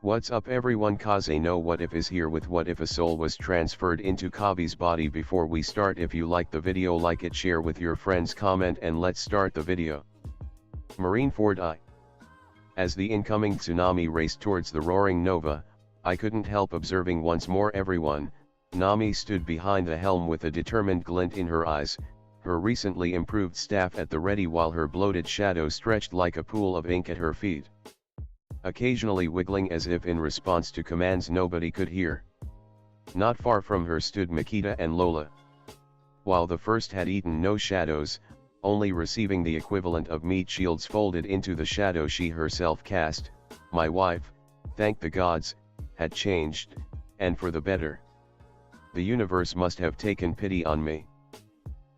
What's up everyone, Kaze no What If is here with what if a soul was transferred into Coby's body. Before we start, if you like the video, like it, share with your friends, comment, and let's start the video. Marineford I. As the incoming tsunami raced towards the roaring Nova, I couldn't help observing once more everyone. Nami stood behind the helm with a determined glint in her eyes, her recently improved staff at the ready, while her bloated shadow stretched like a pool of ink at her feet, occasionally wiggling as if in response to commands nobody could hear. Not far from her stood Makita and Lola. While the first had eaten no shadows, only receiving the equivalent of meat shields folded into the shadow she herself cast, my wife, thank the gods, had changed, and for the better. The universe must have taken pity on me.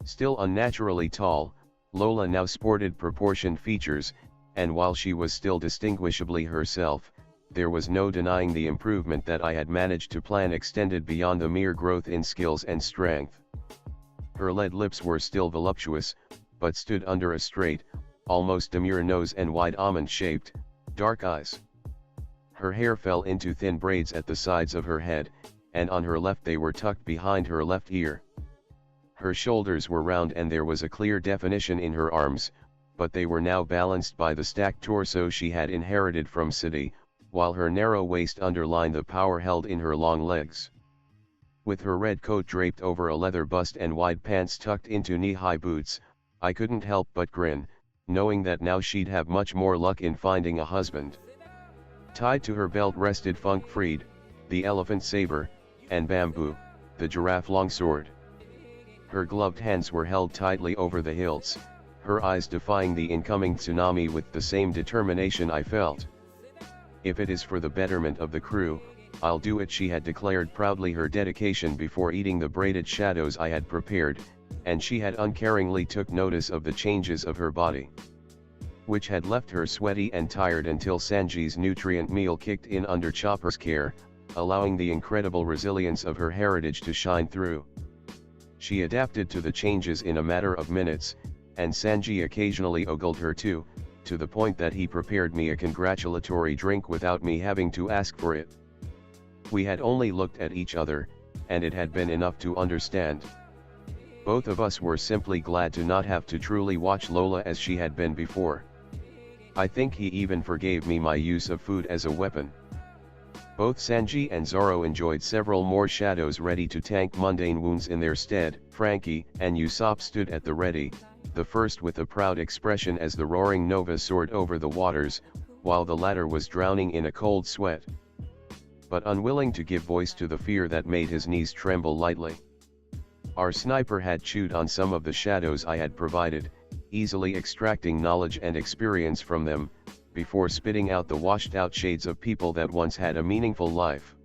Still unnaturally tall, Lola now sported proportioned features, and while she was still distinguishably herself, there was no denying the improvement that I had managed to plan extended beyond the mere growth in skills and strength. Her lead lips were still voluptuous, but stood under a straight, almost demure nose and wide almond-shaped, dark eyes. Her hair fell into thin braids at the sides of her head, and on her left they were tucked behind her left ear. Her shoulders were round and there was a clear definition in her arms, but they were now balanced by the stacked torso she had inherited from City, while her narrow waist underlined the power held in her long legs. With her red coat draped over a leather bust and wide pants tucked into knee-high boots, I couldn't help but grin, knowing that now she'd have much more luck in finding a husband. Tied to her belt rested Funk Freed, the elephant saber, and Bamboo, the giraffe longsword. Her gloved hands were held tightly over the hilts, her eyes defying the incoming tsunami with the same determination I felt. If it is for the betterment of the crew, I'll do it, she had declared proudly, her dedication before eating the braided shadows I had prepared, and she had uncaringly took notice of the changes of her body, which had left her sweaty and tired until Sanji's nutrient meal kicked in under Chopper's care, allowing the incredible resilience of her heritage to shine through. She adapted to the changes in a matter of minutes, and Sanji occasionally ogled her too, to the point that he prepared me a congratulatory drink without me having to ask for it. We had only looked at each other, and it had been enough to understand. Both of us were simply glad to not have to truly watch Lola as she had been before. I think he even forgave me my use of food as a weapon. Both Sanji and Zoro enjoyed several more shadows ready to tank mundane wounds in their stead. Frankie and Usopp stood at the ready, the first with a proud expression as the roaring Nova soared over the waters, while the latter was drowning in a cold sweat, but unwilling to give voice to the fear that made his knees tremble lightly. Our sniper had chewed on some of the shadows I had provided, easily extracting knowledge and experience from them, before spitting out the washed-out shades of people that once had a meaningful life.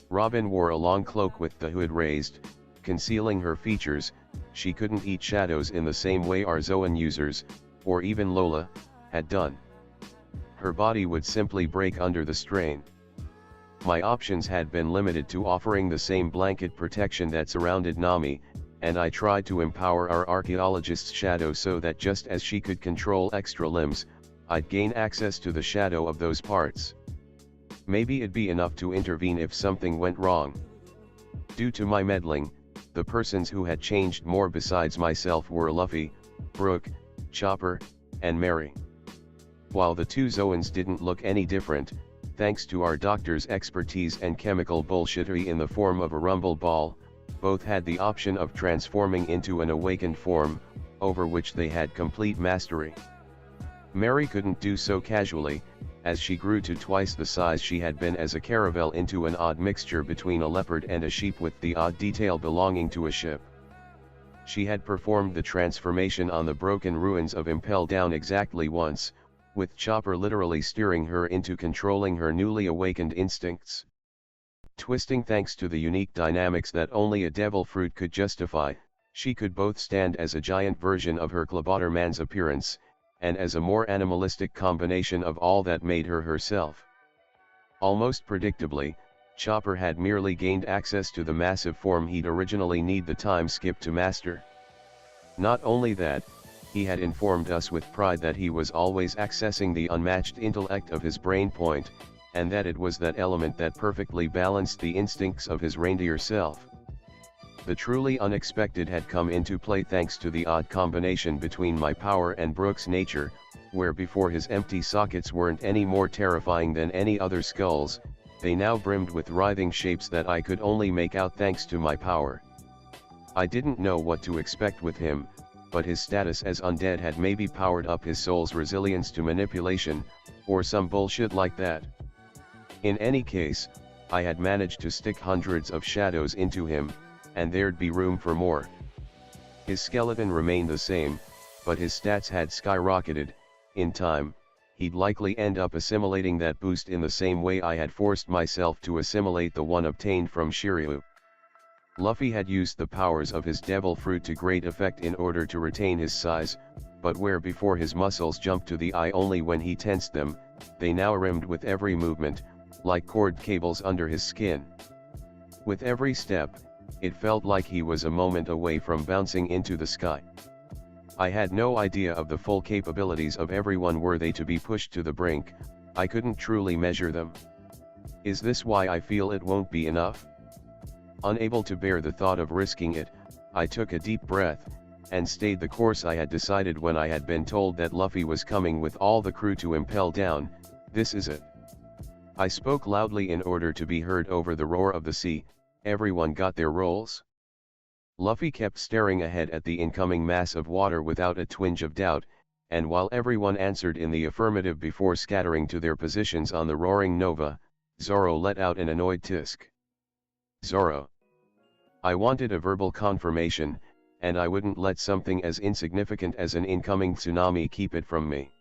Robin wore a long cloak with the hood raised, concealing her features. She couldn't eat shadows in the same way our Zoan users, or even Lola, had done. Her body would simply break under the strain. My options had been limited to offering the same blanket protection that surrounded Nami, and I tried to empower our archaeologist's shadow so that just as she could control extra limbs, I'd gain access to the shadow of those parts. Maybe it'd be enough to intervene if something went wrong. Due to my meddling, the persons who had changed more besides myself were Luffy, Brook, Chopper, and Mary. While the two Zoans didn't look any different, thanks to our doctor's expertise and chemical bullshittery in the form of a rumble ball, both had the option of transforming into an awakened form, over which they had complete mastery. Mary couldn't do so casually, as she grew to twice the size she had been as a caravel into an odd mixture between a leopard and a sheep with the odd detail belonging to a ship. She had performed the transformation on the broken ruins of Impel Down exactly once, with Chopper literally steering her into controlling her newly awakened instincts. Twisting thanks to the unique dynamics that only a devil fruit could justify, she could both stand as a giant version of her Klabauterman's appearance, and as a more animalistic combination of all that made her herself. Almost predictably, Chopper had merely gained access to the massive form he'd originally need the time skip to master. Not only that, he had informed us with pride that he was always accessing the unmatched intellect of his brain point, and that it was that element that perfectly balanced the instincts of his reindeer self. The truly unexpected had come into play thanks to the odd combination between my power and Brooks' nature, where before his empty sockets weren't any more terrifying than any other skulls, they now brimmed with writhing shapes that I could only make out thanks to my power. I didn't know what to expect with him, but his status as undead had maybe powered up his soul's resilience to manipulation, or some bullshit like that. In any case, I had managed to stick hundreds of shadows into him, and there'd be room for more. His skeleton remained the same, but his stats had skyrocketed. In time, he'd likely end up assimilating that boost in the same way I had forced myself to assimilate the one obtained from Shiryu. Luffy had used the powers of his devil fruit to great effect in order to retain his size, but where before his muscles jumped to the eye only when he tensed them, they now rimmed with every movement, like cord cables under his skin. With every step, it felt like he was a moment away from bouncing into the sky. I had no idea of the full capabilities of everyone were they to be pushed to the brink. I couldn't truly measure them. Is this why I feel it won't be enough? Unable to bear the thought of risking it, I took a deep breath, and stayed the course I had decided when I had been told that Luffy was coming with all the crew to impel down. This is it. I spoke loudly in order to be heard over the roar of the sea. Everyone got their roles? Luffy kept staring ahead at the incoming mass of water without a twinge of doubt, and while everyone answered in the affirmative before scattering to their positions on the roaring Nova, Zoro let out an annoyed tisk. Zoro. I wanted a verbal confirmation, and I wouldn't let something as insignificant as an incoming tsunami keep it from me.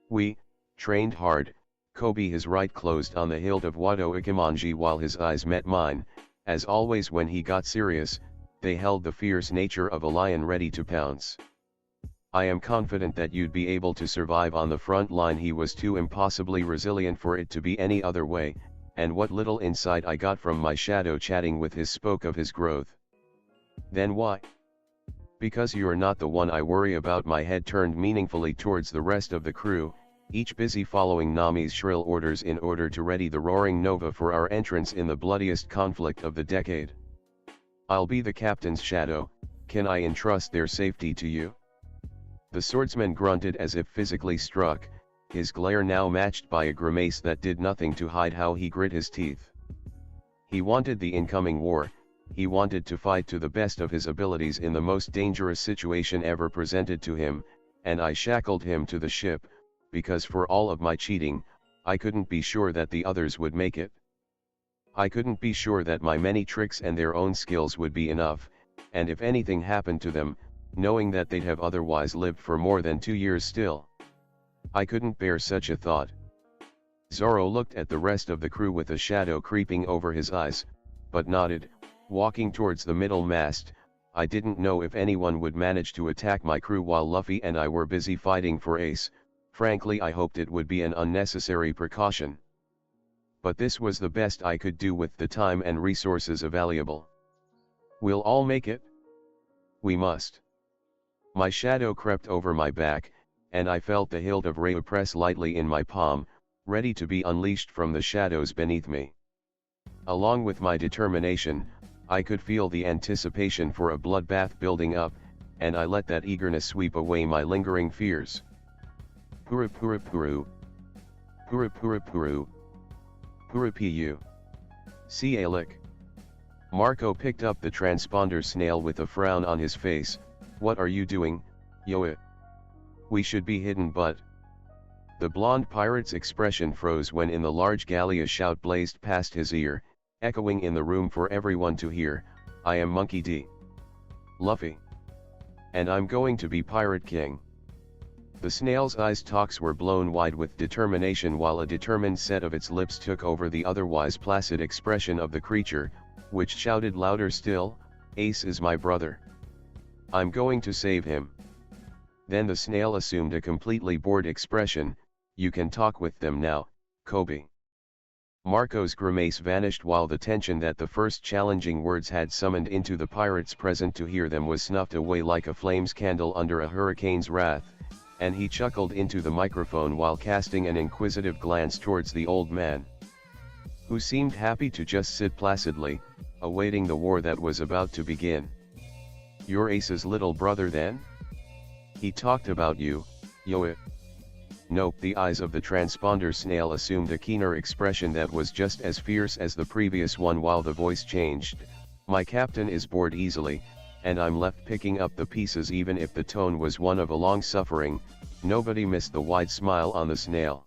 We trained hard. Coby, his right closed on the hilt of Wado Ikimonji while his eyes met mine. As always when he got serious, they held the fierce nature of a lion ready to pounce. I am confident that you'd be able to survive on the front line. He was too impossibly resilient for it to be any other way, and what little insight I got from my shadow chatting with his spoke of his growth. Then why? Because you're not the one I worry about. My head turned meaningfully towards the rest of the crew, each busy following Nami's shrill orders in order to ready the roaring Nova for our entrance in the bloodiest conflict of the decade. I'll be the captain's shadow. Can I entrust their safety to you? The swordsman grunted as if physically struck, his glare now matched by a grimace that did nothing to hide how he grit his teeth. He wanted the incoming war. He wanted to fight to the best of his abilities in the most dangerous situation ever presented to him, and I shackled him to the ship, because for all of my cheating, I couldn't be sure that the others would make it. I couldn't be sure that my many tricks and their own skills would be enough, and if anything happened to them, knowing that they'd have otherwise lived for more than 2 years still. I couldn't bear such a thought. Zoro looked at the rest of the crew with a shadow creeping over his eyes, but nodded, walking towards the middle mast. I didn't know if anyone would manage to attack my crew while Luffy and I were busy fighting for Ace. Frankly, I hoped it would be an unnecessary precaution. But this was the best I could do with the time and resources available. We'll all make it? We must. My shadow crept over my back, and I felt the hilt of Ryu press lightly in my palm, ready to be unleashed from the shadows beneath me. Along with my determination, I could feel the anticipation for a bloodbath building up, and I let that eagerness sweep away my lingering fears. Puru puru puru. Puru puru puru. Puru pu. Cialic. Marco picked up the transponder snail with a frown on his face. What are you doing, Yoa? We should be hidden, but... The blonde pirate's expression froze when in the large galley a shout blazed past his ear, echoing in the room for everyone to hear. I am Monkey D. Luffy. And I'm going to be Pirate King. The snail's eyes stalks were blown wide with determination while a determined set of its lips took over the otherwise placid expression of the creature, which shouted louder still, Ace is my brother. I'm going to save him. Then the snail assumed a completely bored expression. You can talk with them now, Coby. Marco's grimace vanished while the tension that the first challenging words had summoned into the pirates present to hear them was snuffed away like a flame's candle under a hurricane's wrath. and he chuckled into the microphone while casting an inquisitive glance towards the old man, who seemed happy to just sit placidly, awaiting the war that was about to begin. "You're Ace's little brother then? He talked about you, yo." Nope. The eyes of the transponder snail assumed a keener expression that was just as fierce as the previous one, while the voice changed. "My captain is bored easily, and I'm left picking up the pieces." Even if the tone was one of a long suffering, nobody missed the wide smile on the snail.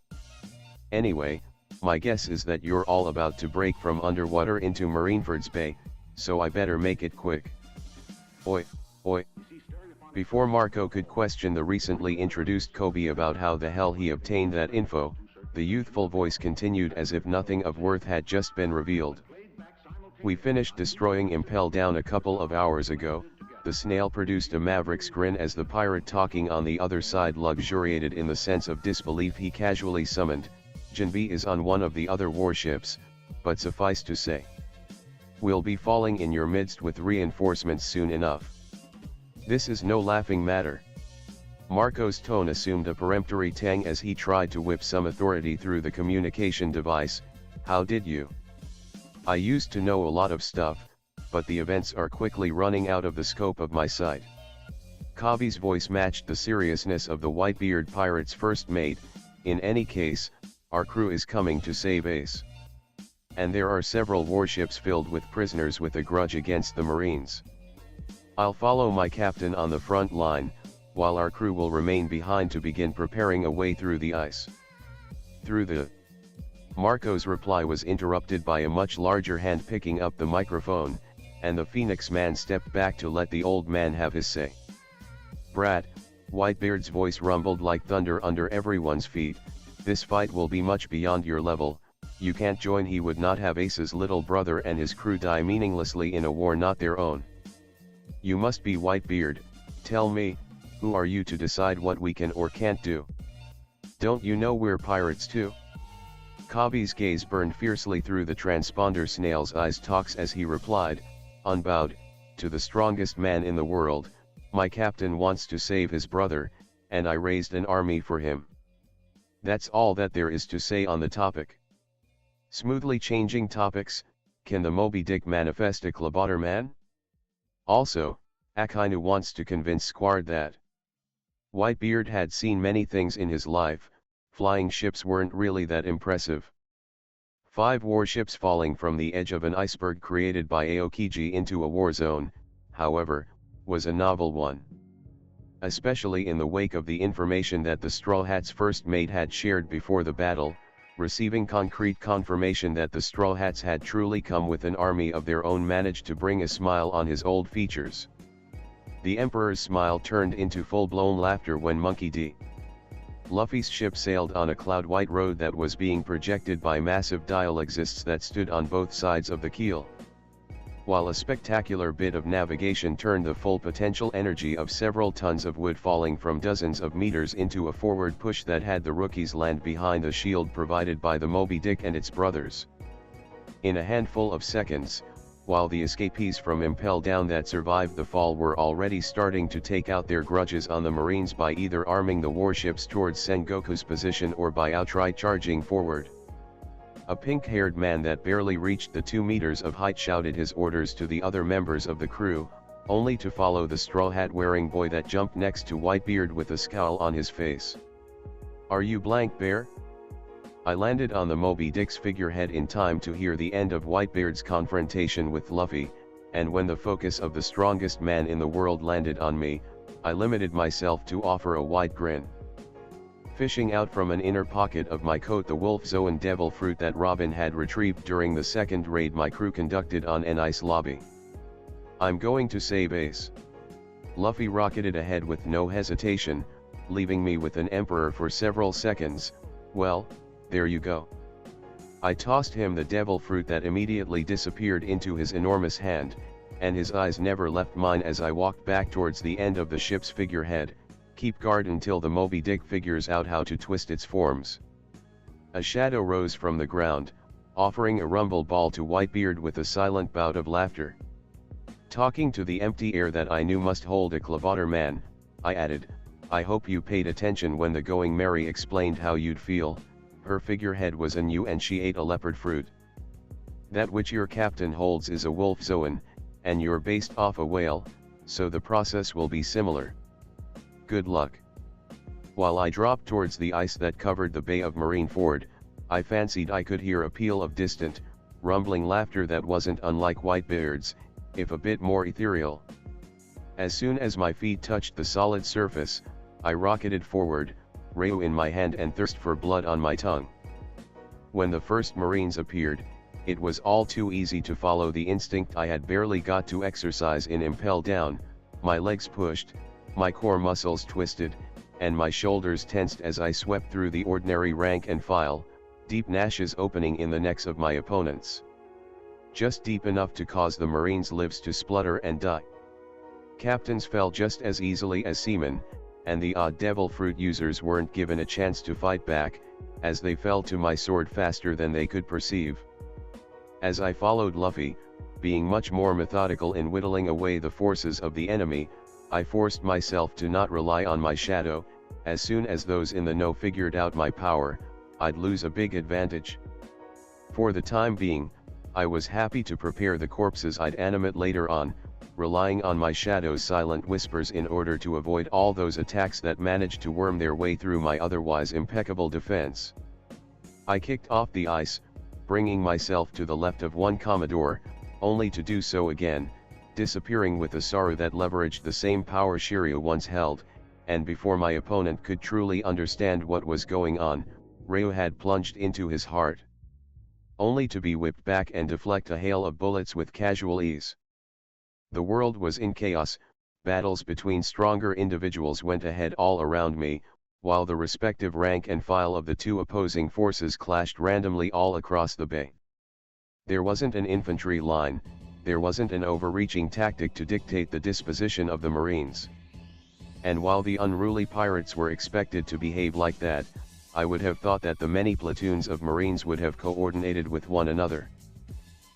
"Anyway, my guess is that you're all about to break from underwater into Marineford's Bay, so I better make it quick." "Oi, oi." Before Marco could question the recently introduced Coby about how the hell he obtained that info, the youthful voice continued as if nothing of worth had just been revealed. "We finished destroying Impel Down a couple of hours ago." The snail produced a maverick's grin as the pirate talking on the other side luxuriated in the sense of disbelief he casually summoned. "Jinbi is on one of the other warships, but suffice to say, we'll be falling in your midst with reinforcements soon enough. This is no laughing matter." Marco's tone assumed a peremptory tang as he tried to whip some authority through the communication device. "How did you? I used to know a lot of stuff, but the events are quickly running out of the scope of my sight." Coby's voice matched the seriousness of the Whitebeard pirate's first mate. "In any case, our crew is coming to save Ace. And there are several warships filled with prisoners with a grudge against the Marines. I'll follow my captain on the front line, while our crew will remain behind to begin preparing a way through the ice." "Through the..." Marco's reply was interrupted by a much larger hand picking up the microphone, and the Phoenix man stepped back to let the old man have his say. "Brat," Whitebeard's voice rumbled like thunder under everyone's feet, "this fight will be much beyond your level. You can't join." He would not have Ace's little brother and his crew die meaninglessly in a war not their own. "You must be Whitebeard. Tell me, who are you to decide what we can or can't do? Don't you know we're pirates too?" Coby's gaze burned fiercely through the transponder snail's eyes talks as he replied, unbowed, to the strongest man in the world, "My captain wants to save his brother, and I raised an army for him. That's all that there is to say on the topic." Smoothly changing topics, can the Moby Dick manifest a Clabotter man? Also, Akainu wants to convince Squard that Whitebeard had seen many things in his life. Flying ships weren't really that impressive. 5 warships falling from the edge of an iceberg created by Aokiji into a war zone, however, was a novel one. Especially in the wake of the information that the Straw Hats' first mate had shared before the battle, receiving concrete confirmation that the Straw Hats had truly come with an army of their own managed to bring a smile on his old features. The Emperor's smile turned into full-blown laughter when Monkey D. Luffy's ship sailed on a cloud-white road that was being projected by massive dial exists that stood on both sides of the keel. While a spectacular bit of navigation turned the full potential energy of several tons of wood falling from dozens of meters into a forward push that had the rookies land behind a shield provided by the Moby Dick and its brothers. In a handful of seconds, while the escapees from Impel Down that survived the fall were already starting to take out their grudges on the Marines by either arming the warships towards Sengoku's position or by outright charging forward. A pink-haired man that barely reached the 2 meters of height shouted his orders to the other members of the crew, only to follow the straw hat-wearing boy that jumped next to Whitebeard with a scowl on his face. "Are you blank, Bear?" I landed on the Moby Dick's figurehead in time to hear the end of Whitebeard's confrontation with Luffy, and when the focus of the strongest man in the world landed on me, I limited myself to offer a wide grin. Fishing out from an inner pocket of my coat the wolf zoan devil fruit that Robin had retrieved during the second raid my crew conducted on an ice lobby. "I'm going to save Ace." Luffy rocketed ahead with no hesitation, leaving me with an emperor for several seconds. "Well, there you go." I tossed him the devil fruit that immediately disappeared into his enormous hand, and his eyes never left mine as I walked back towards the end of the ship's figurehead. "Keep guard until the Moby Dick figures out how to twist its forms." A shadow rose from the ground, offering a rumble ball to Whitebeard with a silent bout of laughter. Talking to the empty air that I knew must hold a Clavotter man, I added, I hope you paid attention when the going Mary explained how you'd feel. Her figurehead was a gnu and she ate a leopard fruit. That which your captain holds is a wolf zoan, and you're based off a whale, so the process will be similar. Good luck. While I dropped towards the ice that covered the Bay of Marineford, I fancied I could hear a peal of distant, rumbling laughter that wasn't unlike Whitebeard's, if a bit more ethereal. As soon as my feet touched the solid surface, I rocketed forward, rail in my hand and thirst for blood on my tongue. When the first Marines appeared, it was all too easy to follow the instinct I had barely got to exercise in impel down. My legs pushed, my core muscles twisted, and my shoulders tensed as I swept through the ordinary rank and file, deep gashes opening in the necks of my opponents. Just deep enough to cause the Marines' lives to splutter and die. Captains fell just as easily as seamen, and the odd devil fruit users weren't given a chance to fight back, as they fell to my sword faster than they could perceive. As I followed Luffy, being much more methodical in whittling away the forces of the enemy, I forced myself to not rely on my shadow. As soon as those in the know figured out my power, I'd lose a big advantage. For the time being, I was happy to prepare the corpses I'd animate later on, relying on my shadow's silent whispers in order to avoid all those attacks that managed to worm their way through my otherwise impeccable defense. I kicked off the ice, bringing myself to the left of one Commodore, only to do so again, disappearing with a Saru that leveraged the same power Shiryu once held, and before my opponent could truly understand what was going on, Ryu had plunged into his heart. Only to be whipped back and deflect a hail of bullets with casual ease. The world was in chaos, battles between stronger individuals went ahead all around me, while the respective rank and file of the two opposing forces clashed randomly all across the bay. There wasn't an infantry line, there wasn't an overreaching tactic to dictate the disposition of the Marines. And while the unruly pirates were expected to behave like that, I would have thought that the many platoons of Marines would have coordinated with one another.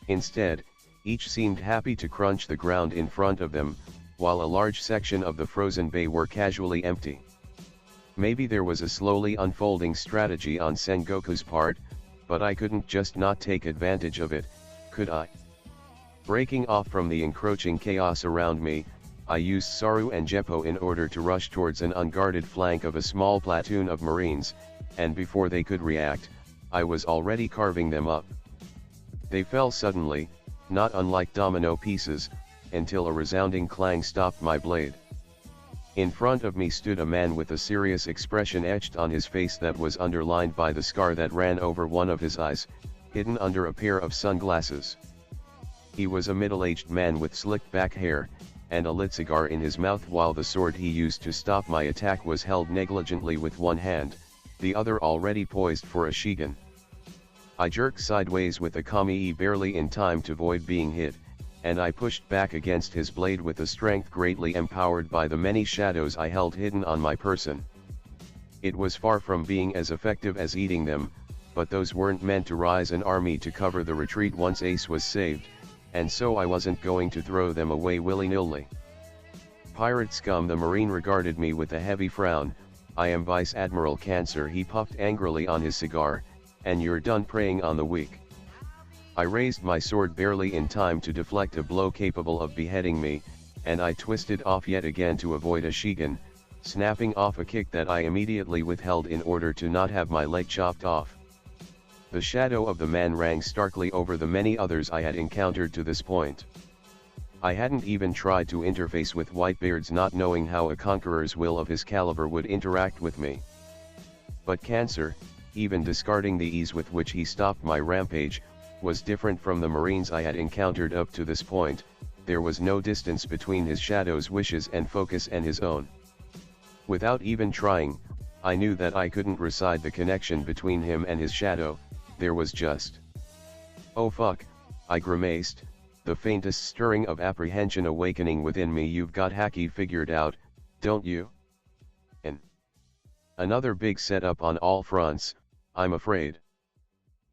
Instead, each seemed happy to crunch the ground in front of them, while a large section of the frozen bay were casually empty. Maybe there was a slowly unfolding strategy on Sengoku's part, but I couldn't just not take advantage of it, could I? Breaking off from the encroaching chaos around me, I used Saru and Jeppo in order to rush towards an unguarded flank of a small platoon of Marines, and before they could react, I was already carving them up. They fell suddenly, not unlike domino pieces, until a resounding clang stopped my blade. In front of me stood a man with a serious expression etched on his face that was underlined by the scar that ran over one of his eyes, hidden under a pair of sunglasses. He was a middle-aged man with slicked back hair, and a lit cigar in his mouth, while the sword he used to stop my attack was held negligently with one hand, the other already poised for a shigan. I jerked sideways with a kami barely in time to avoid being hit, and I pushed back against his blade with a strength greatly empowered by the many shadows I held hidden on my person. It was far from being as effective as eating them, but those weren't meant to rise an army to cover the retreat once Ace was saved, and so I wasn't going to throw them away willy-nilly. Pirate scum, the Marine regarded me with a heavy frown. I am Vice Admiral Cancer, he puffed angrily on his cigar, and you're done preying on the weak. I raised my sword barely in time to deflect a blow capable of beheading me, and I twisted off yet again to avoid a shigan, snapping off a kick that I immediately withheld in order to not have my leg chopped off. The shadow of the man rang starkly over the many others I had encountered to this point. I hadn't even tried to interface with Whitebeards, not knowing how a conqueror's will of his caliber would interact with me. But Cancer, even discarding the ease with which he stopped my rampage, was different from the Marines I had encountered up to this point. There was no distance between his shadow's wishes and focus and his own. Without even trying, I knew that I couldn't recide the connection between him and his shadow. There was just... "Oh fuck," I grimaced, the faintest stirring of apprehension awakening within me. "You've got Haki figured out, don't you?" And another big setup on all fronts, I'm afraid.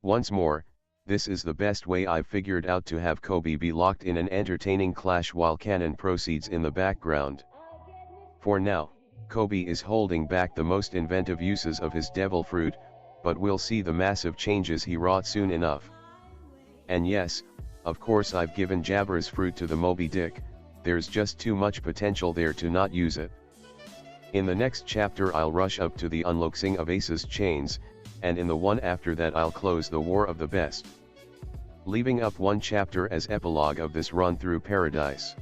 Once more, this is the best way I've figured out to have Coby be locked in an entertaining clash while canon proceeds in the background. For now. Coby is holding back the most inventive uses of his devil fruit, but we'll see the massive changes he wrought soon enough. And yes, of course I've given Jabber's fruit to the Moby Dick, there's just too much potential there to not use it. In the next chapter I'll rush up to the unloosing of Ace's chains, and in the one after that I'll close the War of the Best. Leaving up one chapter as epilogue of this run through Paradise.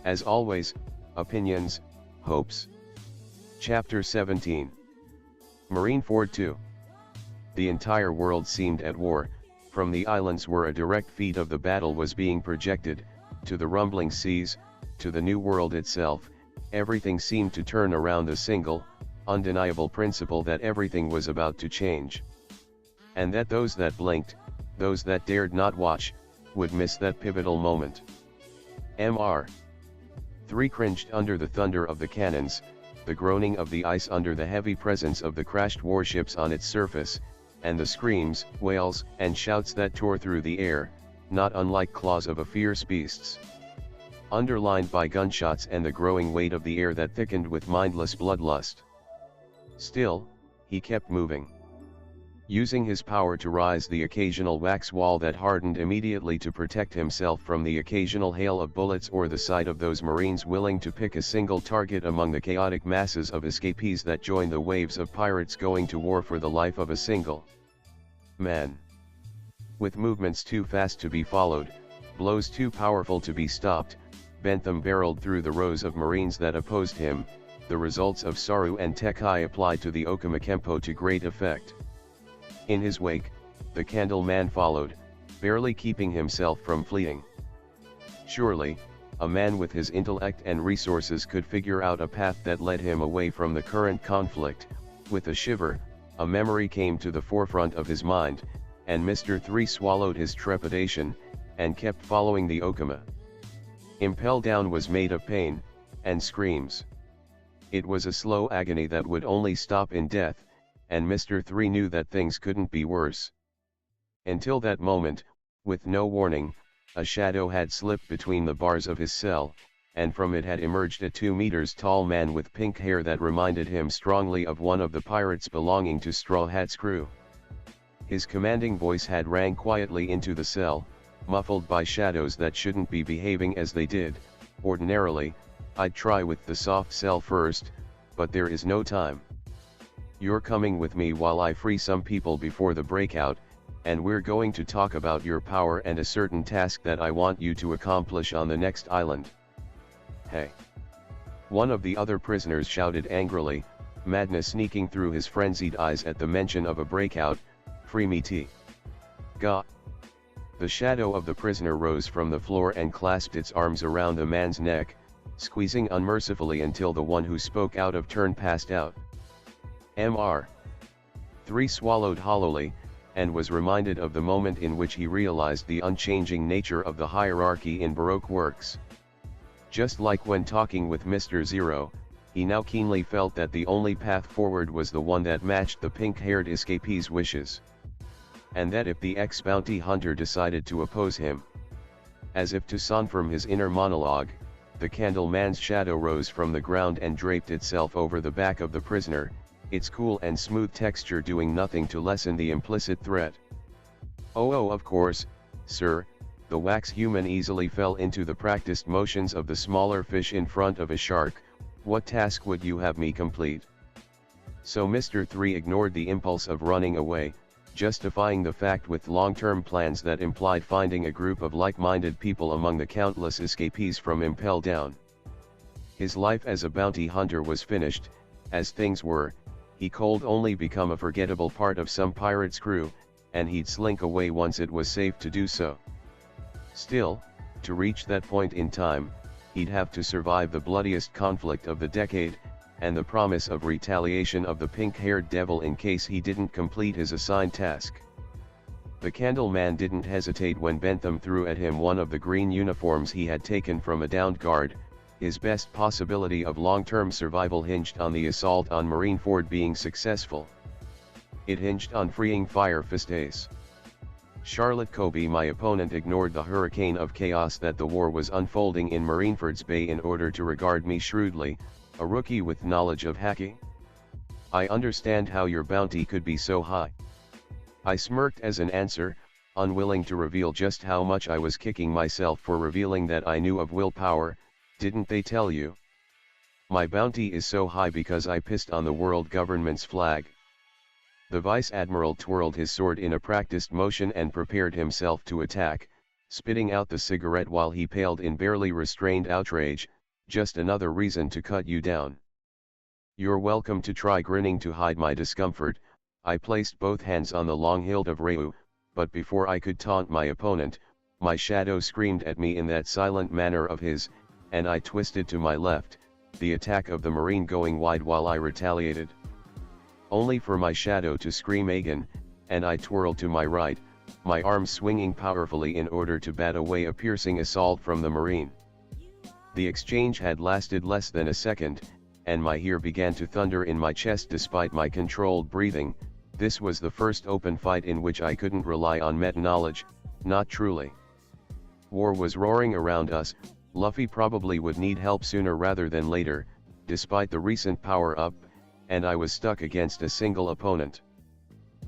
As always, opinions, hopes. Chapter 17. Marineford 2. The entire world seemed at war, from the islands where a direct feed of the battle was being projected, to the rumbling seas, to the new world itself, everything seemed to turn around the single, undeniable principle that everything was about to change. And that those that blinked, those that dared not watch, would miss that pivotal moment. Mr. 3 cringed under the thunder of the cannons, the groaning of the ice under the heavy presence of the crashed warships on its surface, and the screams, wails, and shouts that tore through the air, not unlike claws of a fierce beast's. Underlined by gunshots and the growing weight of the air that thickened with mindless bloodlust. Still, he kept moving. Using his power to rise the occasional wax wall that hardened immediately to protect himself from the occasional hail of bullets or the sight of those Marines willing to pick a single target among the chaotic masses of escapees that joined the waves of pirates going to war for the life of a single man. With movements too fast to be followed, blows too powerful to be stopped, Bentham barreled through the rows of Marines that opposed him, the results of Saru and Tekai applied to the Okamekempo to great effect. In his wake, the Candle Man followed, barely keeping himself from fleeing. Surely, a man with his intellect and resources could figure out a path that led him away from the current conflict. With a shiver, a memory came to the forefront of his mind, and Mr. 3 swallowed his trepidation, and kept following the Okama. Impel Down was made of pain, and screams. It was a slow agony that would only stop in death, and Mr. 3 knew that things couldn't be worse. Until that moment, with no warning, a shadow had slipped between the bars of his cell, and from it had emerged a 2 meters tall man with pink hair that reminded him strongly of one of the pirates belonging to Straw Hat's crew. His commanding voice had rang quietly into the cell, muffled by shadows that shouldn't be behaving as they did. Ordinarily, I'd try with the soft cell first, but there is no time. You're coming with me while I free some people before the breakout, and we're going to talk about your power and a certain task that I want you to accomplish on the next island. Hey! One of the other prisoners shouted angrily, madness sneaking through his frenzied eyes at the mention of a breakout. Free me T. Gah! The shadow of the prisoner rose from the floor and clasped its arms around the man's neck, squeezing unmercifully until the one who spoke out of turn passed out. Mr. 3 swallowed hollowly, and was reminded of the moment in which he realized the unchanging nature of the hierarchy in Baroque works. Just like when talking with Mr. 0, he now keenly felt that the only path forward was the one that matched the pink-haired escapee's wishes. And that if the ex-bounty hunter decided to oppose him, as if to sound from his inner monologue, the Candle Man's shadow rose from the ground and draped itself over the back of the prisoner, its cool and smooth texture doing nothing to lessen the implicit threat. Oh, of course, sir, the wax human easily fell into the practiced motions of the smaller fish in front of a shark. What task would you have me complete? So Mr. 3 ignored the impulse of running away, justifying the fact with long-term plans that implied finding a group of like-minded people among the countless escapees from Impel Down. His life as a bounty hunter was finished. As things were, he could only become a forgettable part of some pirate's crew, and he'd slink away once it was safe to do so. Still, to reach that point in time, he'd have to survive the bloodiest conflict of the decade, and the promise of retaliation of the pink-haired devil in case he didn't complete his assigned task. The Candle Man didn't hesitate when Bentham threw at him one of the green uniforms he had taken from a downed guard. His best possibility of long-term survival hinged on the assault on Marineford being successful. It hinged on freeing Fire Fist Ace. Charlotte Coby, my opponent, ignored the hurricane of chaos that the war was unfolding in Marineford's Bay in order to regard me shrewdly, A rookie with knowledge of hacking? I understand how your bounty could be so high. I smirked as an answer, unwilling to reveal just how much I was kicking myself for revealing that I knew of willpower. Didn't they tell you? My bounty is so high because I pissed on the world government's flag. The Vice Admiral twirled his sword in a practiced motion and prepared himself to attack, spitting out the cigarette while he paled in barely restrained outrage. Just another reason to cut you down. You're welcome to try. Grinning to hide my discomfort, I placed both hands on the long hilt of Ryu, but before I could taunt my opponent, my shadow screamed at me in that silent manner of his, and I twisted to my left, the attack of the Marine going wide while I retaliated. Only for my shadow to scream again, and I twirled to my right, my arm swinging powerfully in order to bat away a piercing assault from the Marine. The exchange had lasted less than a second, and my ear began to thunder in my chest despite my controlled breathing. This was the first open fight in which I couldn't rely on meta-knowledge, not truly. War was roaring around us. Luffy probably would need help sooner rather than later, despite the recent power-up, and I was stuck against a single opponent.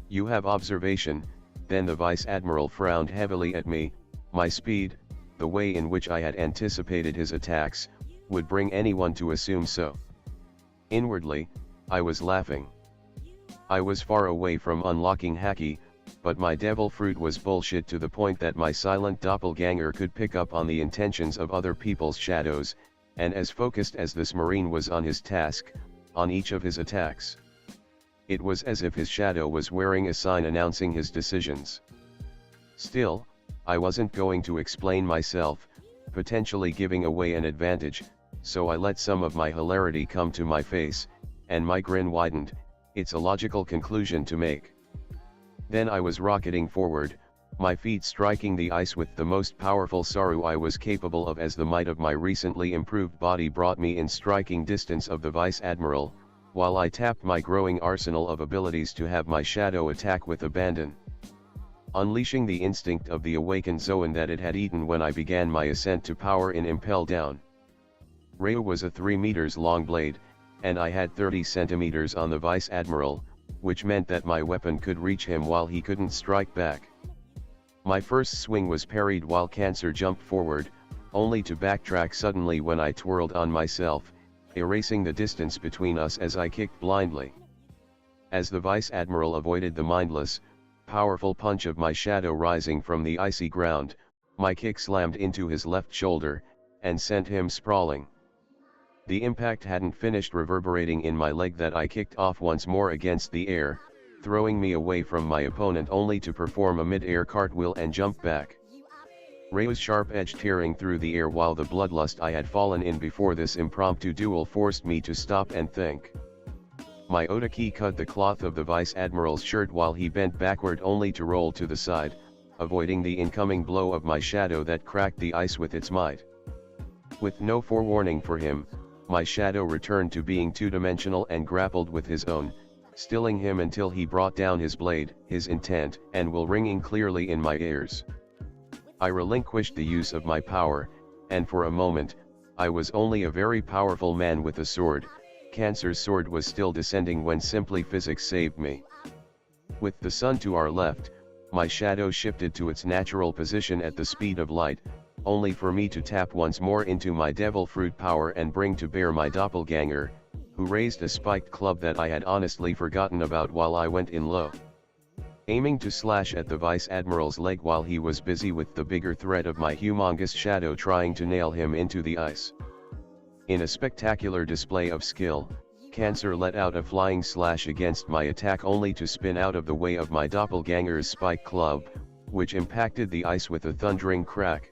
You have observation. Then the Vice Admiral frowned heavily at me. My speed, the way in which I had anticipated his attacks, would bring anyone to assume so. Inwardly, I was laughing. I was far away from unlocking Haki, but my devil fruit was bullshit to the point that my silent doppelganger could pick up on the intentions of other people's shadows, and as focused as this Marine was on his task, on each of his attacks. It was as if his shadow was wearing a sign announcing his decisions. Still, I wasn't going to explain myself, potentially giving away an advantage, so I let some of my hilarity come to my face, and my grin widened. It's a logical conclusion to make. Then I was rocketing forward, my feet striking the ice with the most powerful Saru I was capable of as the might of my recently improved body brought me in striking distance of the Vice Admiral, while I tapped my growing arsenal of abilities to have my shadow attack with abandon. Unleashing the instinct of the awakened Zoan that it had eaten when I began my ascent to power in Impel Down. Ryu was a 3 meters long blade, and I had 30 centimeters on the Vice Admiral, which meant that my weapon could reach him while he couldn't strike back. My first swing was parried while Cancer jumped forward, only to backtrack suddenly when I twirled on myself, erasing the distance between us as I kicked blindly. As the Vice Admiral avoided the mindless, powerful punch of my shadow rising from the icy ground, my kick slammed into his left shoulder, and sent him sprawling. The impact hadn't finished reverberating in my leg that I kicked off once more against the air, throwing me away from my opponent only to perform a mid-air cartwheel and jump back. Ryu's sharp edge tearing through the air while the bloodlust I had fallen in before this impromptu duel forced me to stop and think. My Otaki cut the cloth of the Vice Admiral's shirt while he bent backward only to roll to the side, avoiding the incoming blow of my shadow that cracked the ice with its might. With no forewarning for him, my shadow returned to being two-dimensional and grappled with his own, stilling him until he brought down his blade, his intent and will ringing clearly in my ears. I relinquished the use of my power, and for a moment, I was only a very powerful man with a sword. Cancer's sword was still descending when simply physics saved me. With the sun to our left, my shadow shifted to its natural position at the speed of light, only for me to tap once more into my devil fruit power and bring to bear my doppelganger, who raised a spiked club that I had honestly forgotten about while I went in low. Aiming to slash at the Vice Admiral's leg while he was busy with the bigger threat of my humongous shadow trying to nail him into the ice. In a spectacular display of skill, Cancer let out a flying slash against my attack only to spin out of the way of my doppelganger's spike club, which impacted the ice with a thundering crack.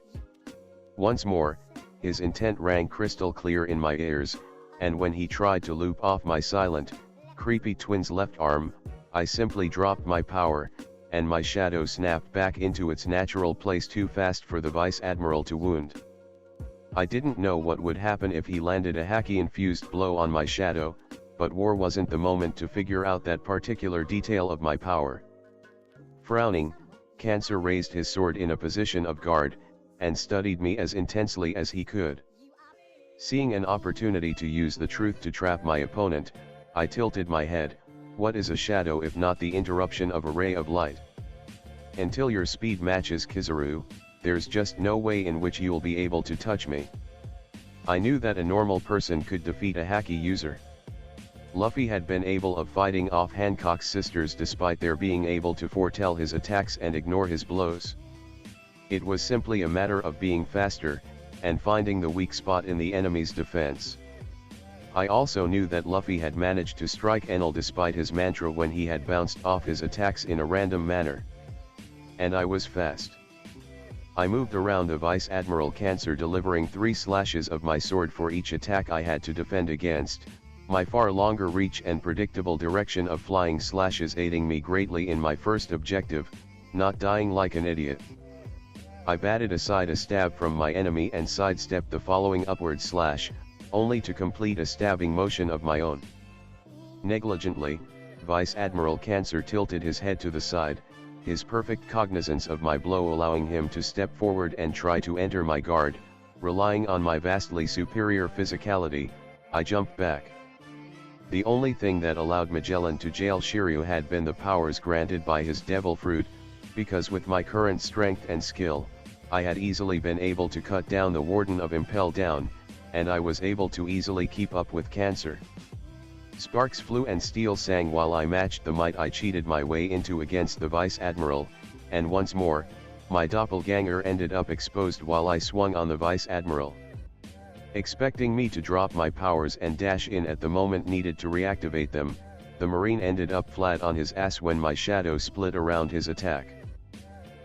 Once more, his intent rang crystal clear in my ears, and when he tried to loop off my silent, creepy twin's left arm, I simply dropped my power, and my shadow snapped back into its natural place too fast for the Vice Admiral to wound. I didn't know what would happen if he landed a haki-infused blow on my shadow, but war wasn't the moment to figure out that particular detail of my power. Frowning, Cancer raised his sword in a position of guard, and studied me as intensely as he could. Seeing an opportunity to use the truth to trap my opponent, I tilted my head. What is a shadow if not the interruption of a ray of light? Until your speed matches Kizaru, there's just no way in which you'll be able to touch me. I knew that a normal person could defeat a haki user. Luffy had been able of fighting off Hancock's sisters despite their being able to foretell his attacks and ignore his blows. It was simply a matter of being faster, and finding the weak spot in the enemy's defense. I also knew that Luffy had managed to strike Enel despite his mantra when he had bounced off his attacks in a random manner. And I was fast. I moved around the Vice Admiral Cancer, delivering 3 slashes of my sword for each attack I had to defend against, my far longer reach and predictable direction of flying slashes aiding me greatly in my first objective, not dying like an idiot. I batted aside a stab from my enemy and sidestepped the following upward slash, only to complete a stabbing motion of my own. Negligently, Vice Admiral Cancer tilted his head to the side, his perfect cognizance of my blow allowing him to step forward and try to enter my guard. Relying on my vastly superior physicality, I jumped back. The only thing that allowed Magellan to jail Shiryu had been the powers granted by his devil fruit, because with my current strength and skill, I had easily been able to cut down the Warden of Impel down, and I was able to easily keep up with Cancer. Sparks flew and steel sang while I matched the might I cheated my way into against the Vice Admiral, and once more, my doppelganger ended up exposed while I swung on the Vice Admiral. Expecting me to drop my powers and dash in at the moment needed to reactivate them, the Marine ended up flat on his ass when my shadow split around his attack.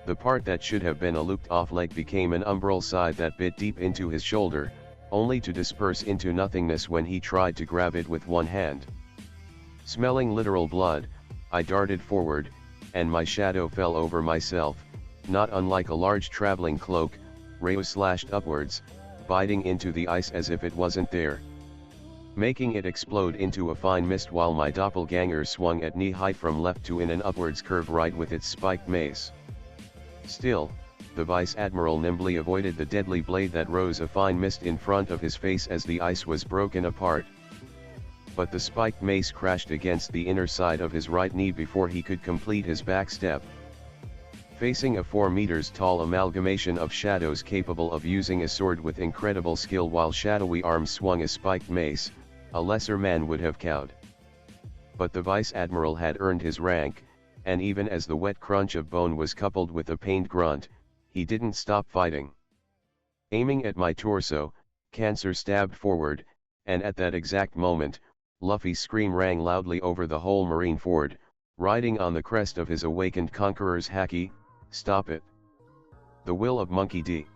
The part that should have been a looped-off leg became an umbral side that bit deep into his shoulder, only to disperse into nothingness when he tried to grab it with one hand. Smelling literal blood, I darted forward, and my shadow fell over myself, not unlike a large traveling cloak. Ryu slashed upwards, biting into the ice as if it wasn't there, making it explode into a fine mist while my doppelganger swung at knee height from left to in an upwards curve right with its spiked mace. Still, the Vice Admiral nimbly avoided the deadly blade that rose a fine mist in front of his face as the ice was broken apart. But the spiked mace crashed against the inner side of his right knee before he could complete his backstep. Facing a 4 meters tall amalgamation of shadows capable of using a sword with incredible skill while shadowy arms swung a spiked mace, a lesser man would have cowed. But the Vice Admiral had earned his rank, and even as the wet crunch of bone was coupled with a pained grunt, he didn't stop fighting. Aiming at my torso, Cancer stabbed forward, and at that exact moment, Luffy's scream rang loudly over the whole Marine Ford, riding on the crest of his awakened conqueror's haki. Stop it. The will of Monkey D.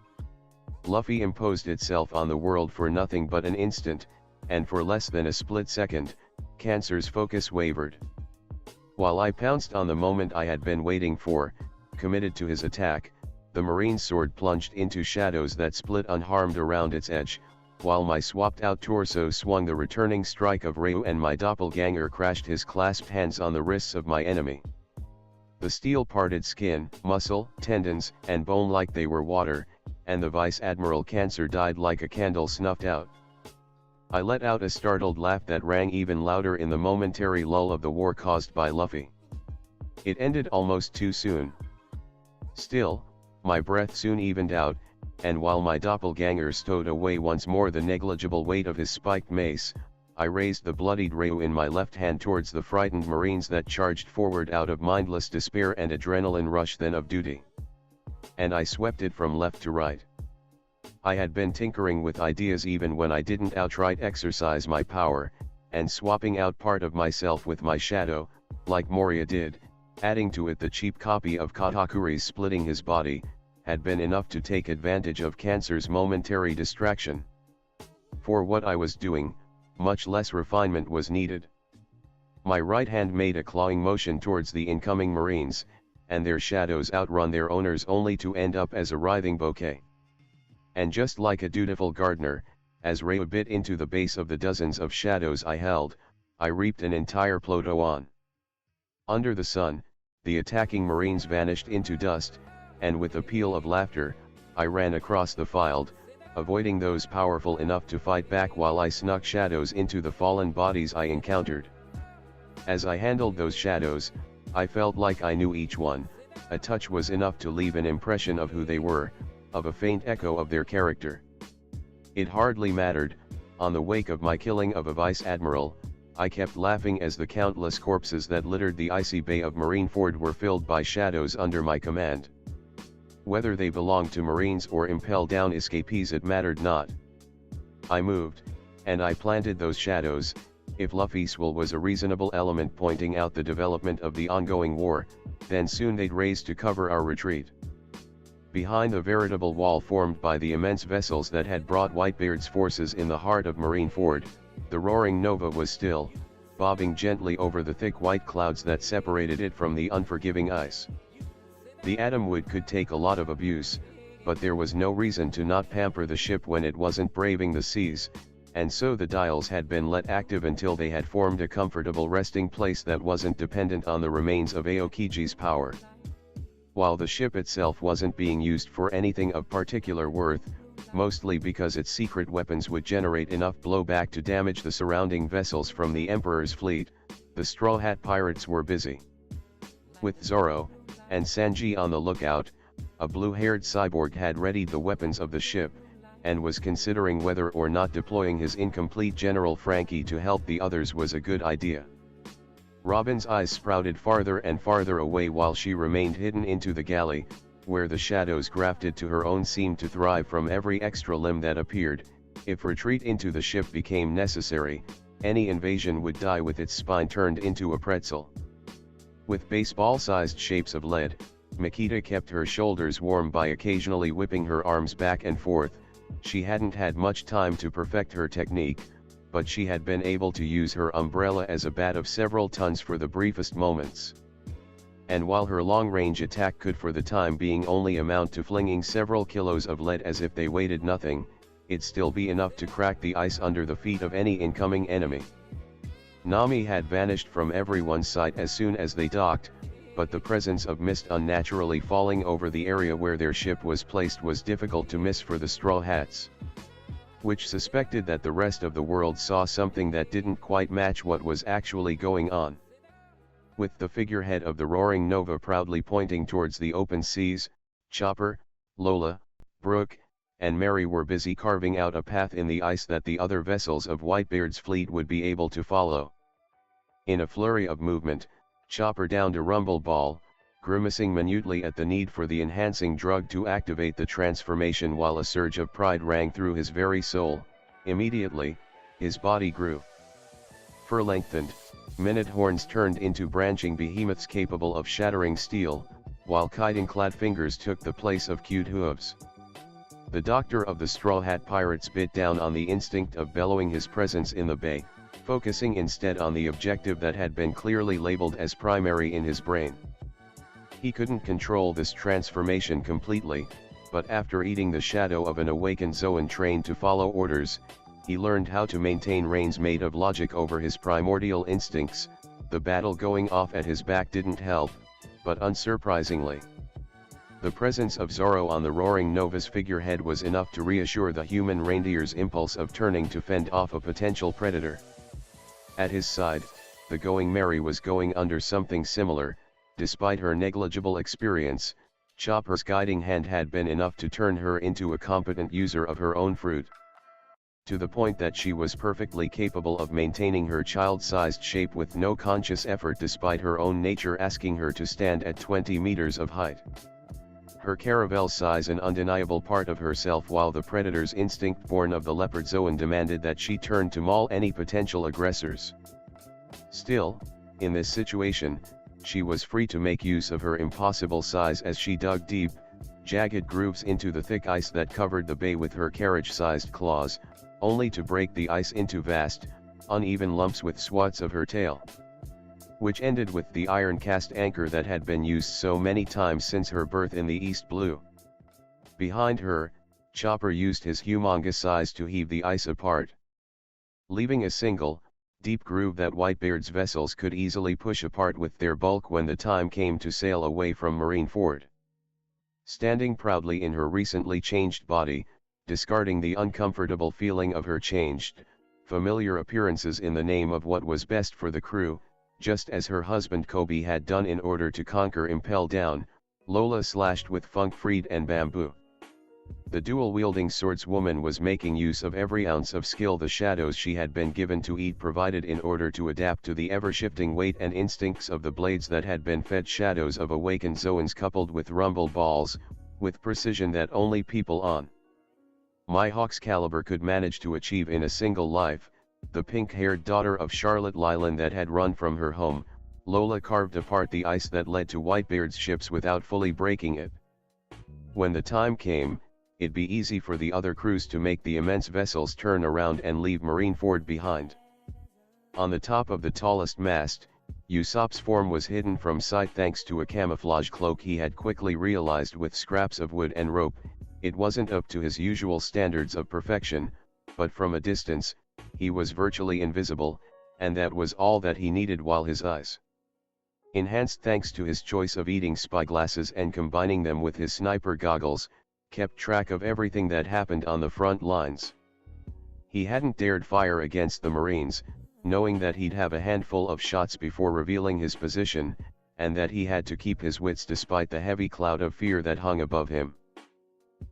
Luffy imposed itself on the world for nothing but an instant, and for less than a split second, Cancer's focus wavered. While I pounced on the moment I had been waiting for, committed to his attack, the Marine's sword plunged into shadows that split unharmed around its edge, while my swapped-out torso swung the returning strike of Ryu and my doppelganger crashed his clasped hands on the wrists of my enemy. The steel parted skin, muscle, tendons, and bone like they were water, and the Vice Admiral Cancer died like a candle snuffed out. I let out a startled laugh that rang even louder in the momentary lull of the war caused by Luffy. It ended almost too soon. Still, my breath soon evened out, and while my doppelganger stowed away once more the negligible weight of his spiked mace, I raised the bloodied Ryu in my left hand towards the frightened Marines that charged forward out of mindless despair and adrenaline rush then of duty. And I swept it from left to right. I had been tinkering with ideas even when I didn't outright exercise my power, and swapping out part of myself with my shadow, like Moria did, adding to it the cheap copy of Katakuri's splitting his body, had been enough to take advantage of Cancer's momentary distraction. For what I was doing, much less refinement was needed. My right hand made a clawing motion towards the incoming Marines, and their shadows outrun their owners only to end up as a writhing bouquet. And just like a dutiful gardener, as Ryu bit into the base of the dozens of shadows I held, I reaped an entire ploton. Under the sun, the attacking Marines vanished into dust, and with a peal of laughter, I ran across the field, avoiding those powerful enough to fight back while I snuck shadows into the fallen bodies I encountered. As I handled those shadows, I felt like I knew each one. A touch was enough to leave an impression of who they were, of a faint echo of their character. It hardly mattered. On the wake of my killing of a vice admiral, I kept laughing as the countless corpses that littered the icy bay of Marineford were filled by shadows under my command. Whether they belonged to Marines or impel down escapees, it mattered not. I moved, and I planted those shadows. If Luffy Swell was a reasonable element pointing out the development of the ongoing war, then soon they'd raise to cover our retreat. Behind the veritable wall formed by the immense vessels that had brought Whitebeard's forces in the heart of Marineford, the roaring Nova was still, bobbing gently over the thick white clouds that separated it from the unforgiving ice. The Atomwood could take a lot of abuse, but there was no reason to not pamper the ship when it wasn't braving the seas, and so the dials had been let active until they had formed a comfortable resting place that wasn't dependent on the remains of Aokiji's power. While the ship itself wasn't being used for anything of particular worth, mostly because its secret weapons would generate enough blowback to damage the surrounding vessels from the Emperor's fleet, the Straw Hat Pirates were busy. With Zoro and Sanji on the lookout, a blue-haired cyborg had readied the weapons of the ship, and was considering whether or not deploying his incomplete General Frankie to help the others was a good idea. Robin's eyes sprouted farther and farther away while she remained hidden into the galley, where the shadows grafted to her own seemed to thrive from every extra limb that appeared. If retreat into the ship became necessary, any invasion would die with its spine turned into a pretzel. With baseball-sized shapes of lead, Makita kept her shoulders warm by occasionally whipping her arms back and forth. She hadn't had much time to perfect her technique, but she had been able to use her umbrella as a bat of several tons for the briefest moments. And while her long-range attack could for the time being only amount to flinging several kilos of lead as if they weighed nothing, it'd still be enough to crack the ice under the feet of any incoming enemy. Nami had vanished from everyone's sight as soon as they docked, but the presence of mist unnaturally falling over the area where their ship was placed was difficult to miss for the Straw Hats, which suspected that the rest of the world saw something that didn't quite match what was actually going on. With the figurehead of the roaring Nova proudly pointing towards the open seas, Chopper, Lola, Brooke, and Mary were busy carving out a path in the ice that the other vessels of Whitebeard's fleet would be able to follow. In a flurry of movement, Chopper downed a rumble ball, grimacing minutely at the need for the enhancing drug to activate the transformation while a surge of pride rang through his very soul. Immediately, his body grew. Fur lengthened, minute horns turned into branching behemoths capable of shattering steel, while chitin-clad fingers took the place of cute hooves. The doctor of the Straw Hat Pirates bit down on the instinct of bellowing his presence in the bay, focusing instead on the objective that had been clearly labeled as primary in his brain. He couldn't control this transformation completely, but after eating the shadow of an awakened Zoan trained to follow orders, he learned how to maintain reins made of logic over his primordial instincts. The battle going off at his back didn't help, but unsurprisingly, the presence of Zoro on the roaring Nova's figurehead was enough to reassure the human reindeer's impulse of turning to fend off a potential predator. At his side, the Going Mary was going under something similar. Despite her negligible experience, Chopper's guiding hand had been enough to turn her into a competent user of her own fruit. To the point that she was perfectly capable of maintaining her child-sized shape with no conscious effort despite her own nature asking her to stand at 20 meters of height. Her caravel size an undeniable part of herself, while the predator's instinct born of the leopard Zoan demanded that she turn to maul any potential aggressors. Still, in this situation, she was free to make use of her impossible size as she dug deep, jagged grooves into the thick ice that covered the bay with her carriage-sized claws, only to break the ice into vast, uneven lumps with swats of her tail, which ended with the iron-cast anchor that had been used so many times since her birth in the East Blue. Behind her, Chopper used his humongous size to heave the ice apart, leaving a single, deep groove that Whitebeard's vessels could easily push apart with their bulk when the time came to sail away from Marineford. Standing proudly in her recently changed body, discarding the uncomfortable feeling of her changed, familiar appearances in the name of what was best for the crew, just as her husband Coby had done in order to conquer Impel Down. Lola slashed with funk freed and bamboo. The dual-wielding swordswoman was making use of every ounce of skill the shadows she had been given to eat provided in order to adapt to the ever-shifting weight and instincts of the blades that had been fed shadows of awakened Zoans coupled with rumble balls, with precision that only people on my Hawk's caliber could manage to achieve in a single life. The pink-haired daughter of Charlotte Lylan that had run from her home, Lola carved apart the ice that led to Whitebeard's ships without fully breaking it. When the time came, it'd be easy for the other crews to make the immense vessels turn around and leave Marineford behind. On the top of the tallest mast, Usopp's form was hidden from sight thanks to a camouflage cloak he had quickly realized with scraps of wood and rope. It wasn't up to his usual standards of perfection, but from a distance, he was virtually invisible, and that was all that he needed while his eyes, enhanced thanks to his choice of eating spyglasses and combining them with his sniper goggles, kept track of everything that happened on the front lines. He hadn't dared fire against the Marines, knowing that he'd have a handful of shots before revealing his position, and that he had to keep his wits despite the heavy cloud of fear that hung above him.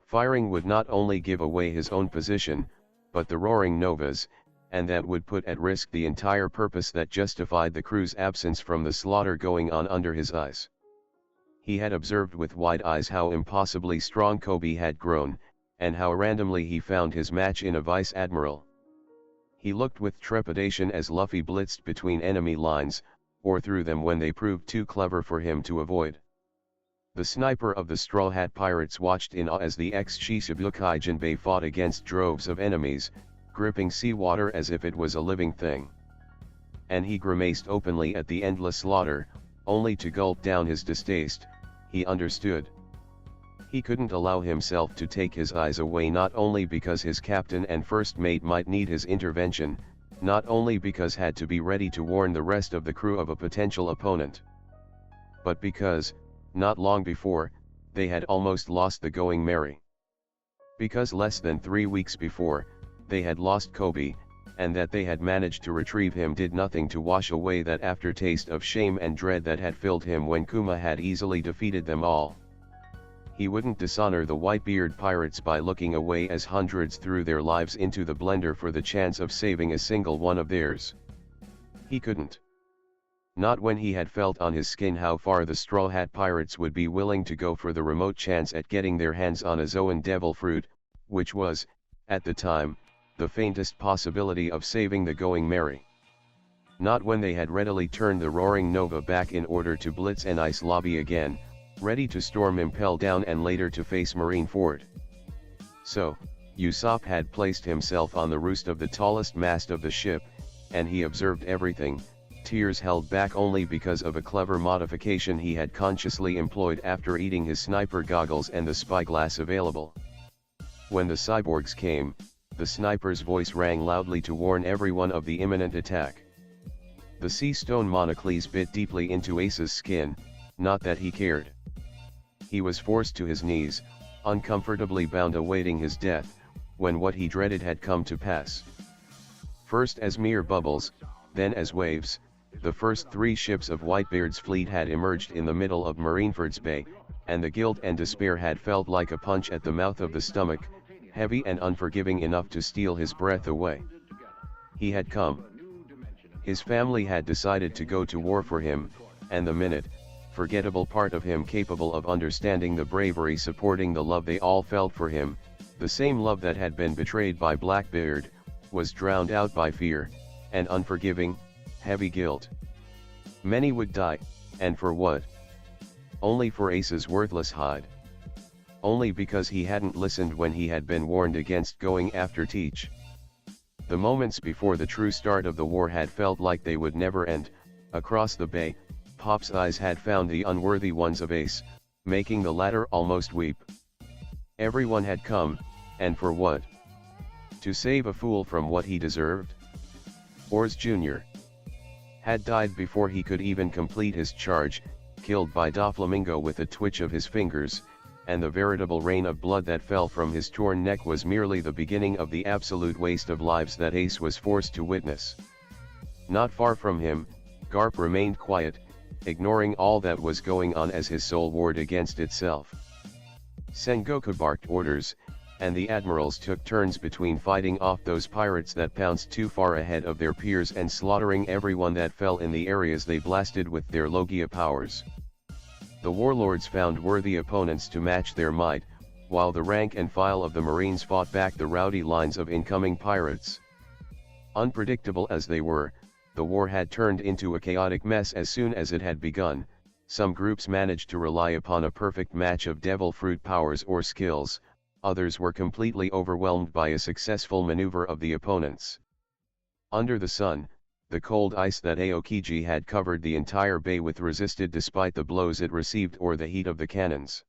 Firing would not only give away his own position, but the roaring Nova's, and that would put at risk the entire purpose that justified the crew's absence from the slaughter going on under his eyes. He had observed with wide eyes how impossibly strong Coby had grown, and how randomly he found his match in a vice admiral. He looked with trepidation as Luffy blitzed between enemy lines, or through them when they proved too clever for him to avoid. The sniper of the Straw Hat Pirates watched in awe as the ex-Shishibukai Jinbei fought against droves of enemies, gripping seawater as if it was a living thing. And he grimaced openly at the endless slaughter, only to gulp down his distaste. He understood. He couldn't allow himself to take his eyes away, not only because his captain and first mate might need his intervention, not only because had to be ready to warn the rest of the crew of a potential opponent, but because, not long before, they had almost lost the Going Merry. Because less than 3 weeks before, they had lost Coby, and that they had managed to retrieve him did nothing to wash away that aftertaste of shame and dread that had filled him when Kuma had easily defeated them all. He wouldn't dishonor the Whitebeard pirates by looking away as hundreds threw their lives into the blender for the chance of saving a single one of theirs. He couldn't. Not when he had felt on his skin how far the Straw Hat Pirates would be willing to go for the remote chance at getting their hands on a Zoan devil fruit, which was, at the time, the faintest possibility of saving the Going Merry. Not when they had readily turned the Roaring Nova back in order to blitz an ice lobby again, ready to storm Impel Down and later to face Marineford. So, Usopp had placed himself on the roost of the tallest mast of the ship, and he observed everything, tears held back only because of a clever modification he had consciously employed after eating his sniper goggles and the spyglass available. When the cyborgs came, the sniper's voice rang loudly to warn everyone of the imminent attack. The sea stone monocles bit deeply into Ace's skin, not that he cared. He was forced to his knees, uncomfortably bound awaiting his death, when what he dreaded had come to pass. First as mere bubbles, then as waves, the first 3 ships of Whitebeard's fleet had emerged in the middle of Marineford's Bay, and the guilt and despair had felt like a punch at the mouth of the stomach, heavy and unforgiving enough to steal his breath away. He had come. His family had decided to go to war for him, and the minute, forgettable part of him capable of understanding the bravery supporting the love they all felt for him, the same love that had been betrayed by Blackbeard, was drowned out by fear, and unforgiving, heavy guilt. Many would die, and for what? Only for Ace's worthless hide. Only because he hadn't listened when he had been warned against going after Teach. The moments before the true start of the war had felt like they would never end. Across the bay, Pop's eyes had found the unworthy ones of Ace, making the latter almost weep. Everyone had come, and for what? To save a fool from what he deserved? Ors Jr. had died before he could even complete his charge, killed by Doflamingo with a twitch of his fingers, and the veritable rain of blood that fell from his torn neck was merely the beginning of the absolute waste of lives that Ace was forced to witness. Not far from him, Garp remained quiet, ignoring all that was going on as his soul warred against itself. Sengoku barked orders, and the admirals took turns between fighting off those pirates that pounced too far ahead of their peers and slaughtering everyone that fell in the areas they blasted with their Logia powers. The warlords found worthy opponents to match their might, while the rank and file of the Marines fought back the rowdy lines of incoming pirates. Unpredictable as they were, the war had turned into a chaotic mess as soon as it had begun. Some groups managed to rely upon a perfect match of devil fruit powers or skills, others were completely overwhelmed by a successful maneuver of the opponents. Under the sun, the cold ice that Aokiji had covered the entire bay with resisted despite the blows it received or the heat of the cannons.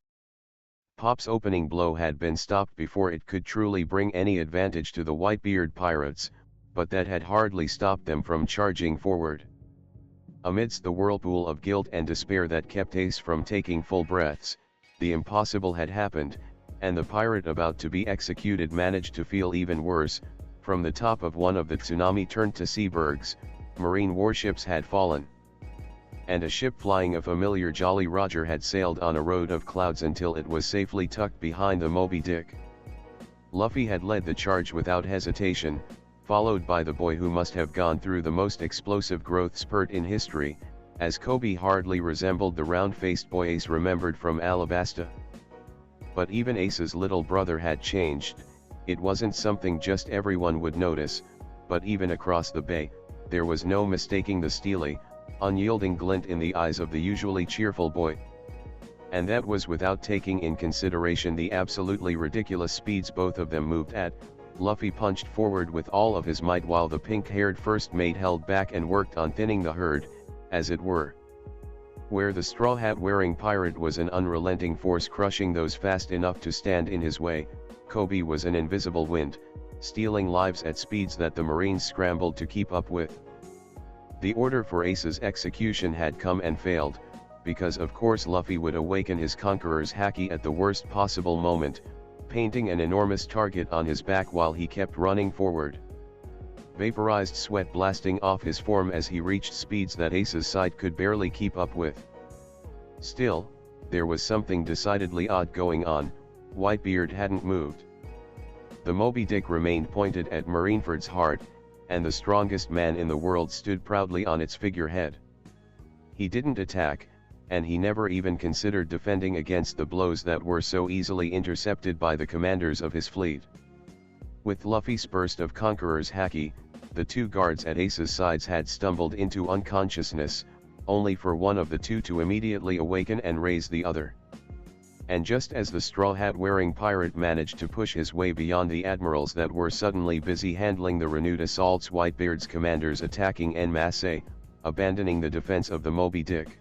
Pop's opening blow had been stopped before it could truly bring any advantage to the Whitebeard pirates, but that had hardly stopped them from charging forward. Amidst the whirlpool of guilt and despair that kept Ace from taking full breaths, the impossible had happened, and the pirate about to be executed managed to feel even worse. From the top of one of the tsunami-turned-to-sea bergs, Marine warships had fallen. And a ship flying a familiar Jolly Roger had sailed on a road of clouds until it was safely tucked behind the Moby Dick. Luffy had led the charge without hesitation, followed by the boy who must have gone through the most explosive growth spurt in history, as Coby hardly resembled the round-faced boy Ace remembered from Alabasta. But even Ace's little brother had changed. It wasn't something just everyone would notice, but even across the bay, there was no mistaking the steely, unyielding glint in the eyes of the usually cheerful boy. And that was without taking in consideration the absolutely ridiculous speeds both of them moved at. Luffy punched forward with all of his might while the pink-haired first mate held back and worked on thinning the herd, as it were. Where the straw hat-wearing pirate was an unrelenting force crushing those fast enough to stand in his way, Coby was an invisible wind, stealing lives at speeds that the Marines scrambled to keep up with. The order for Ace's execution had come and failed, because of course Luffy would awaken his conqueror's haki at the worst possible moment, painting an enormous target on his back while he kept running forward. Vaporized sweat blasting off his form as he reached speeds that Ace's sight could barely keep up with. Still, there was something decidedly odd going on. Whitebeard hadn't moved. The Moby Dick remained pointed at Marineford's heart, and the strongest man in the world stood proudly on its figurehead. He didn't attack, and he never even considered defending against the blows that were so easily intercepted by the commanders of his fleet. With Luffy's burst of Conqueror's haki, the two guards at Ace's sides had stumbled into unconsciousness, only for one of the two to immediately awaken and raise the other. And just as the straw hat-wearing pirate managed to push his way beyond the admirals that were suddenly busy handling the renewed assaults, Whitebeard's commanders attacking en masse, abandoning the defense of the Moby Dick.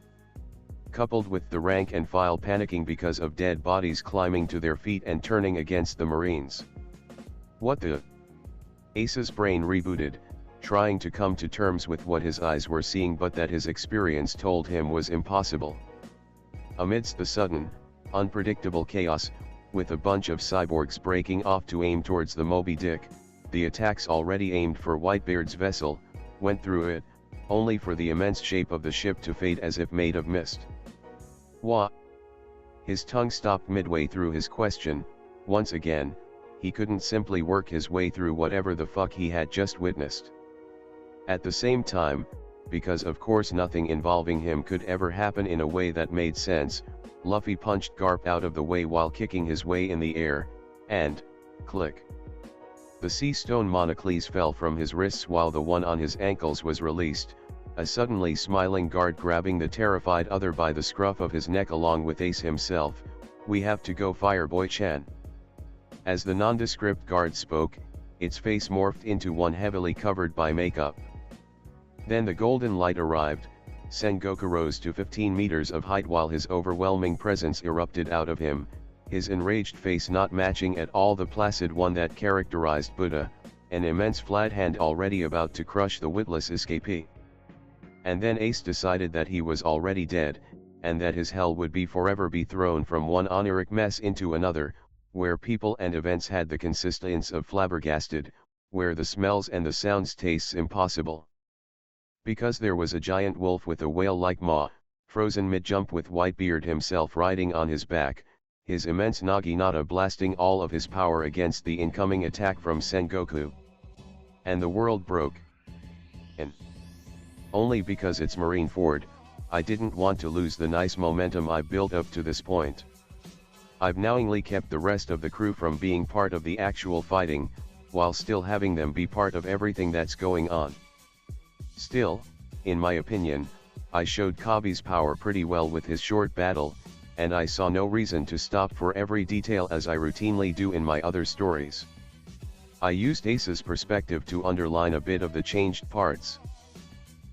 Coupled with the rank and file panicking because of dead bodies climbing to their feet and turning against the Marines. What the? Ace's brain rebooted, trying to come to terms with what his eyes were seeing but that his experience told him was impossible. Amidst the sudden, unpredictable chaos, with a bunch of cyborgs breaking off to aim towards the Moby Dick, the attacks already aimed for Whitebeard's vessel, went through it, only for the immense shape of the ship to fade as if made of mist. What? His tongue stopped midway through his question. Once again, he couldn't simply work his way through whatever the fuck he had just witnessed. At the same time, because of course nothing involving him could ever happen in a way that made sense, Luffy punched Garp out of the way while kicking his way in the air, and, click. The sea stone monocles fell from his wrists while the one on his ankles was released, a suddenly smiling guard grabbing the terrified other by the scruff of his neck along with Ace himself. "We have to go, Fireboy-chan." As the nondescript guard spoke, its face morphed into one heavily covered by makeup. Then the golden light arrived. Sengoku rose to 15 meters of height while his overwhelming presence erupted out of him, his enraged face not matching at all the placid one that characterized Buddha, an immense flat hand already about to crush the witless escapee. And then Ace decided that he was already dead, and that his hell would be forever be thrown from one oniric mess into another, where people and events had the consistence of flabbergasted, where the smells and the sounds tastes impossible. Because there was a giant wolf with a whale-like maw, frozen mid-jump with Whitebeard himself riding on his back, his immense Naginata blasting all of his power against the incoming attack from Sengoku. And the world broke. And only because it's Marineford, I didn't want to lose the nice momentum I built up to this point. I've knowingly kept the rest of the crew from being part of the actual fighting, while still having them be part of everything that's going on. Still, in my opinion, I showed Coby's power pretty well with his short battle, and I saw no reason to stop for every detail as I routinely do in my other stories. I used Ace's perspective to underline a bit of the changed parts.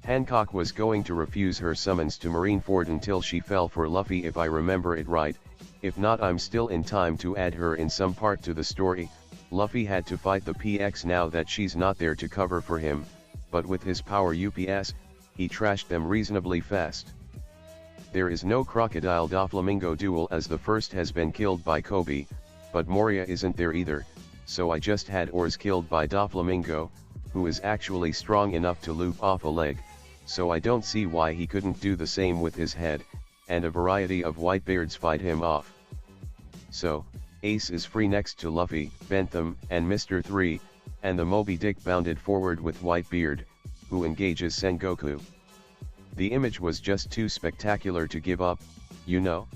Hancock was going to refuse her summons to Marineford until she fell for Luffy if I remember it right, if not I'm still in time to add her in some part to the story. Luffy had to fight the PX now that she's not there to cover for him, but with his power UPS, he trashed them reasonably fast. There is no Crocodile Doflamingo duel as the first has been killed by Coby, but Moria isn't there either, so I just had Oars killed by Doflamingo, who is actually strong enough to loop off a leg, so I don't see why he couldn't do the same with his head, and a variety of Whitebeards fight him off. So, Ace is free next to Luffy, Bentham, and Mr. 3, and the Moby Dick bounded forward with Whitebeard, who engages Sengoku. The image was just too spectacular to give up, you know?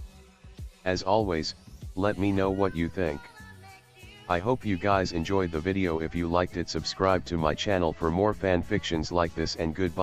As always, let me know what you think. I hope you guys enjoyed the video. If you liked it, subscribe to my channel for more fanfictions like this, and goodbye.